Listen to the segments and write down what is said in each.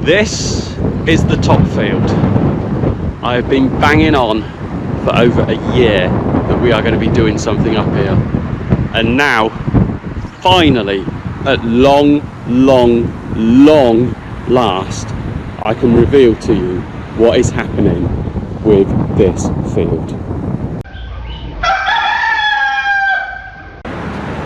This is the top field. I have been banging on for over a year that we are going to be doing something up here. And now, finally, at long last, I can reveal to you what is happening with this field.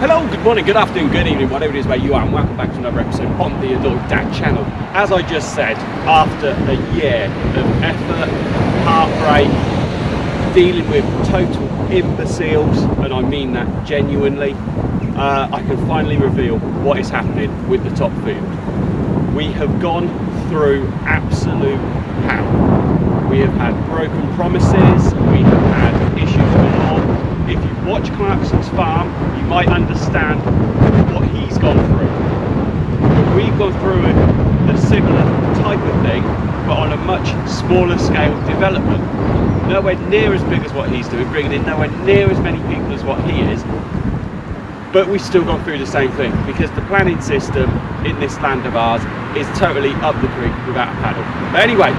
Hello, good morning, good afternoon, good evening, whatever it is where you are, and welcome back to another episode on the Adult Dad channel. As I just said, after a year of effort, heartbreak, dealing with total imbeciles, and I mean that genuinely, I can finally reveal what is happening with the top field. We have gone through absolute hell. We have had broken promises, we have had issues galore. If you watch Clarkson's farm, you might understand what he's gone through. But we've gone through a similar type of thing, but on a much smaller scale development. Nowhere near as big as what he's doing, bringing in nowhere near as many people as what he is. But we've still gone through the same thing, because the planning system in this land of ours is totally up the creek without a paddle. But anyway,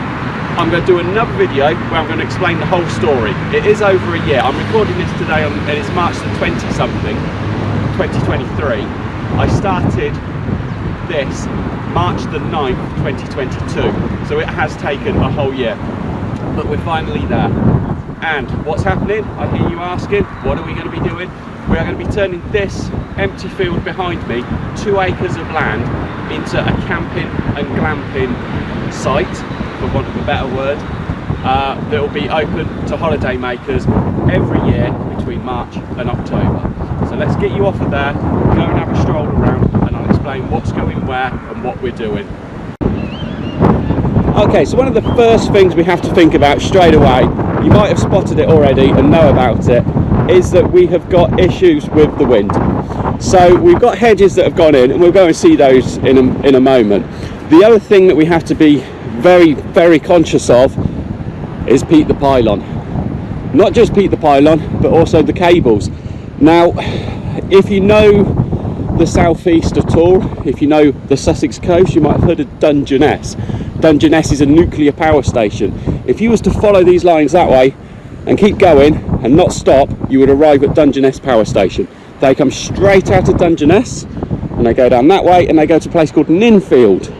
I'm going to do another video where I'm going to explain the whole story. It is over a year. I'm recording this today and it's March the 20-something, 2023. I started this March the 9th, 2022. So it has taken a whole year, but we're finally there. And what's happening? I hear you asking, what are we going to be doing? We are going to be turning this empty field behind me, 2 acres of land, into a camping and glamping site, for want of a better word, that will be open to holiday makers every year between March and October. So let's get you off of there, go and have a stroll around, and I'll explain what's going where and what we're doing. Okay, so one of the first things we have to think about straight away, you might have spotted it already and know about it, is that we have got issues with the wind. So we've got hedges that have gone in, and we'll go and see those in a moment. The other thing that we have to be very conscious of is Pete the pylon. Not just Pete the pylon, but also the cables. Now, if you know the southeast at all, if you know the Sussex coast, you might have heard of Dungeness. Dungeness is a nuclear power station. If you was to follow these lines that way and keep going and not stop, you would arrive at Dungeness power station. They come straight out of Dungeness and they go down that way and they go to a place called Ninfield.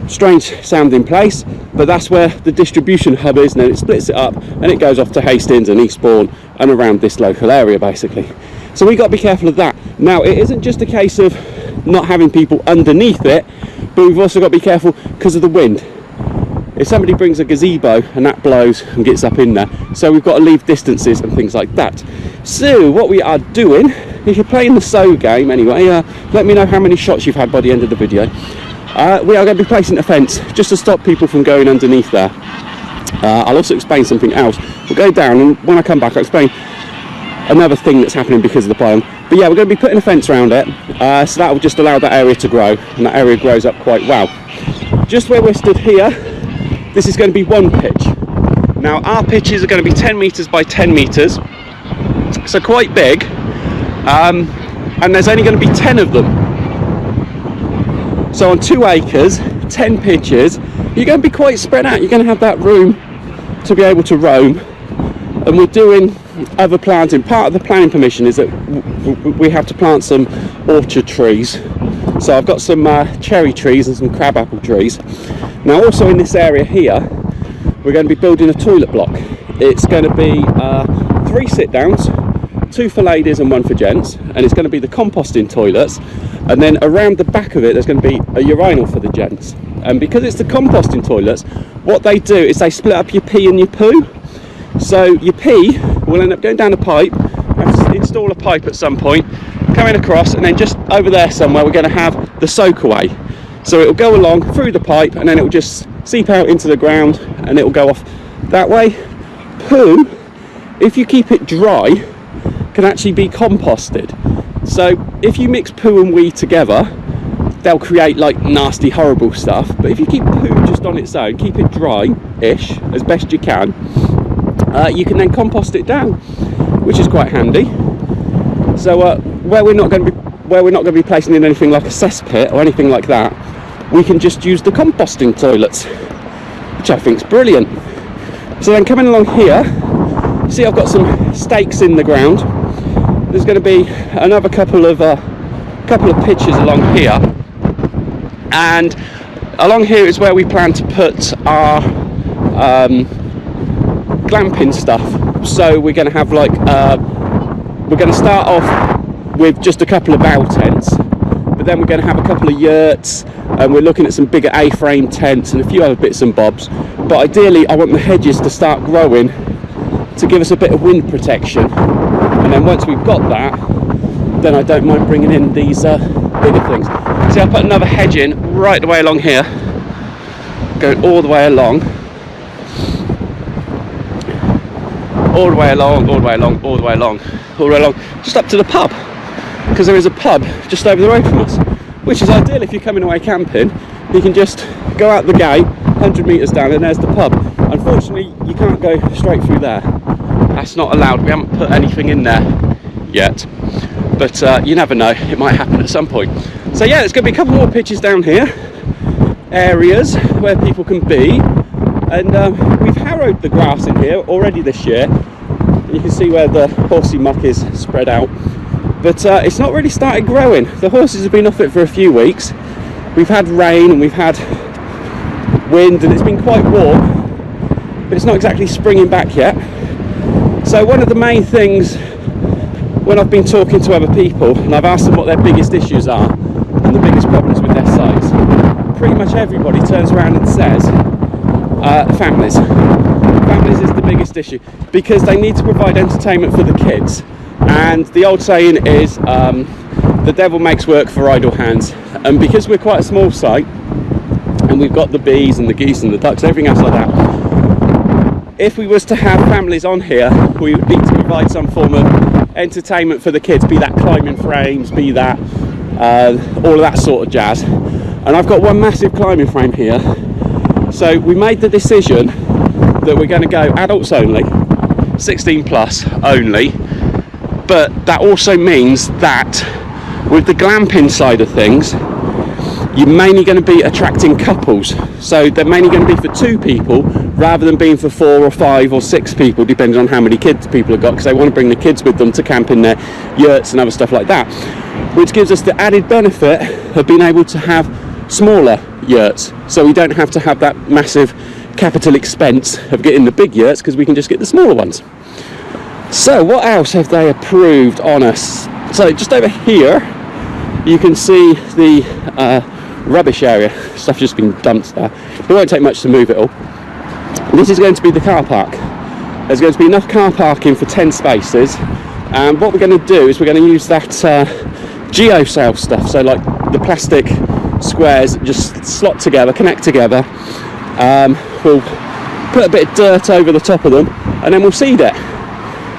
Strange sounding place, but that's where the distribution hub is, and then it splits it up and it goes off to Hastings and Eastbourne and around this local area basically. So we've got to be careful of that. Now, it isn't just a case of not having people underneath it, but we've also got to be careful because of the wind. If somebody brings a gazebo and that blows and gets up in there, so we've got to leave distances and things like that. So what we are doing, if you're playing the so game anyway, let me know how many shots you've had by the end of the video. We are going to be placing a fence just to stop people from going underneath there. I'll also explain something else. We'll go down, and when I come back I'll explain another thing that's happening because of the pylon. But yeah, we're going to be putting a fence around it, so that will just allow that area to grow, and that area grows up quite well. Just where we're stood here, this is going to be one pitch. Now, our pitches are going to be 10 metres by 10 metres, so quite big, and there's only going to be 10 of them. So on 2 acres, 10 pitches, you're going to be quite spread out. You're going to have that room to be able to roam. And we're doing other planting. Part of the planning permission is that we have to plant some orchard trees. So I've got some cherry trees and some crabapple trees. Now, also in this area here, we're going to be building a toilet block. It's going to be 3 sit-downs, 2 for ladies and 1 for gents, and it's going to be the composting toilets. And then around the back of it, there's going to be a urinal for the gents. And because it's the composting toilets, what they do is they split up your pee and your poo. So your pee will end up going down a pipe, have to install a pipe at some point, coming across, and then just over there somewhere we're going to have the soak away. So it will go along through the pipe, and then it will just seep out into the ground, and it will go off that way. Poo, if you keep it dry, can actually be composted. So if you mix poo and wee together, they'll create like nasty, horrible stuff. But if you keep poo just on its own, keep it dry-ish as best you can then compost it down, which is quite handy. So where we're not going to be placing in anything like a cesspit or anything like that, we can just use the composting toilets, which I think is brilliant. So then coming along here, see I've got some stakes in the ground. There's going to be another couple of pitches along here, and along here is where we plan to put our glamping stuff. So we're going to have like we're going to start off with just a couple of bow tents, but then we're going to have a couple of yurts, and we're looking at some bigger A-frame tents and a few other bits and bobs. But ideally I want the hedges to start growing to give us a bit of wind protection, and then once we've got that, then I don't mind bringing in these bigger things. See, I'll put another hedge in right the way along here, going all the way along, all the way along, all the way along, all the way along, all the way along, just up to the pub, because there is a pub just over the road from us, which is ideal if you're coming away camping. You can just go out the gate 100 metres down and there's the pub. Unfortunately you can't go straight through there, that's not allowed. We haven't put anything in there yet, but you never know, it might happen at some point. So yeah, there's going to be a couple more pitches down here, areas where people can be, and we've harrowed the grass in here already this year. You can see where the horsey muck is spread out, but it's not really started growing. The horses have been off it for a few weeks. We've had rain and we've had wind and it's been quite warm, but it's not exactly springing back yet. So one of the main things when I've been talking to other people and I've asked them what their biggest issues are and the biggest problems with their sites, pretty much everybody turns around and says families. Families is the biggest issue, because they need to provide entertainment for the kids, and the old saying is the devil makes work for idle hands. And because we're quite a small site and we've got the bees and the geese and the ducks and everything else like that, if we was to have families on here, we would need to provide some form of entertainment for the kids, be that climbing frames, be that all of that sort of jazz. And I've got one massive climbing frame here, so we made the decision that we're going to go adults only, 16 plus only, but that also means that with the glamping side of things, you're mainly going to be attracting couples, so they're mainly going to be for 2 people rather than being for 4 or 5 or 6 people, depending on how many kids people have got, because they want to bring the kids with them to camp in their yurts and other stuff like that, which gives us the added benefit of being able to have smaller yurts, so we don't have to have that massive capital expense of getting the big yurts, because we can just get the smaller ones. So what else have they approved on us? So just over here you can see the rubbish area. Stuff's just been dumped there. It won't take much to move it all. This is going to be the car park. There's going to be enough car parking for 10 spaces, and what we're going to do is we're going to use that geocell stuff, so like the plastic squares just slot together, connect together. We'll put a bit of dirt over the top of them and then we'll seed it,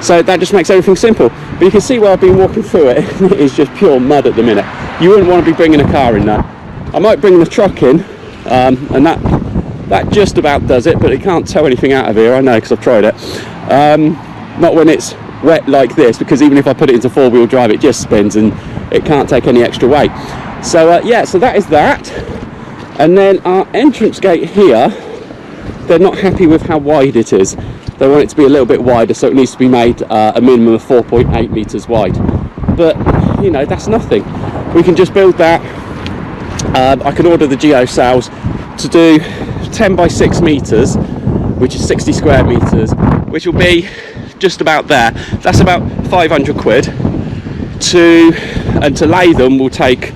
so that just makes everything simple. But you can see where I've been walking through it, it is just pure mud at the minute. You wouldn't want to be bringing a car in there. I might bring the truck in, and that just about does it, but it can't tow anything out of here, I know, because I've tried it. Not when it's wet like this, because even if I put it into 4-wheel drive it just spins and it can't take any extra weight. So yeah, so that is that. And then our entrance gate here, they're not happy with how wide it is. They want it to be a little bit wider, so it needs to be made a minimum of 4.8 metres wide. But, you know, that's nothing. We can just build that. I can order the geocells to do 10 by 6 metres, which is 60 square metres, which will be just about there. That's about 500 quid. And to lay them will take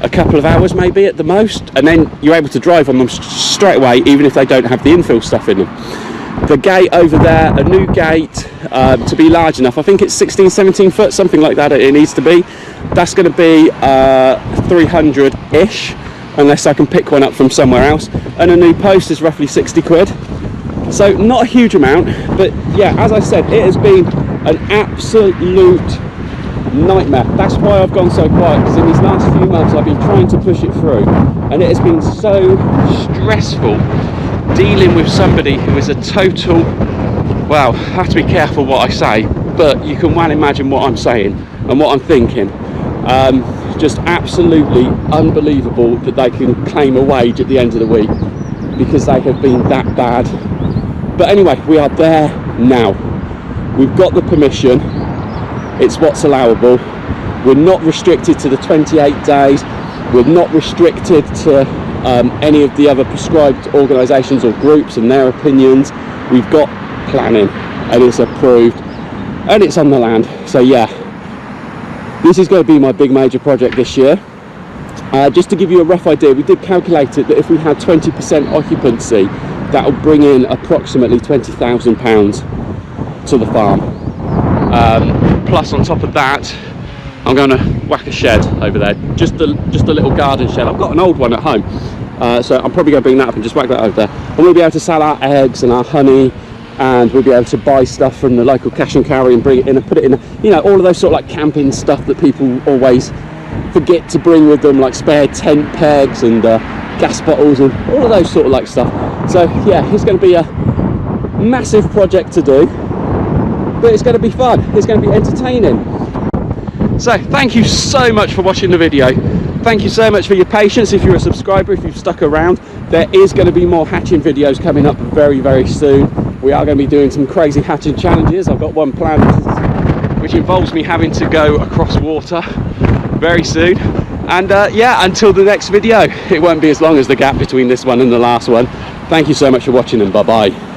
a couple of hours maybe at the most, and then you're able to drive on them straight away, even if they don't have the infill stuff in them. The gate over there, a new gate, to be large enough, I think it's 16-17 foot, something like that it needs to be. That's going to be 300-ish, unless I can pick one up from somewhere else. And a new post is roughly 60 quid. So not a huge amount, but yeah, as I said, it has been an absolute nightmare. That's why I've gone so quiet, because in these last few months I've been trying to push it through, and it has been so stressful dealing with somebody who is a total, well, I have to be careful what I say, but you can well imagine what I'm saying and what I'm thinking. just absolutely unbelievable that they can claim a wage at the end of the week, because they have been that bad. But anyway, we are there now. We've got the permission. It's what's allowable. We're not restricted to the 28 days. We're not restricted to any of the other prescribed organisations or groups and their opinions. We've got planning, and it's approved, and it's on the land. So yeah, this is going to be my big major project this year. Just to give you a rough idea, we did calculate it that if we had 20% occupancy, that will bring in approximately £20,000 to the farm. Plus on top of that, I'm going to whack a shed over there, just a little garden shed. I've got an old one at home, so I'm probably going to bring that up and just whack that over there. And we'll be able to sell our eggs and our honey, and we'll be able to buy stuff from the local cash and carry and bring it in and put it in, you know, all of those sort of like camping stuff that people always forget to bring with them, like spare tent pegs and gas bottles and all of those sort of like stuff. So yeah, it's going to be a massive project to do, but it's going to be fun, it's going to be entertaining. So thank you so much for watching the video. Thank you so much for your patience. If you're a subscriber, if you've stuck around, there is going to be more hatching videos coming up very, very soon. We are going to be doing some crazy hatching challenges. I've got one planned which involves me having to go across water very soon. And yeah, until the next video, it won't be as long as the gap between this one and the last one. Thank you so much for watching, and bye bye.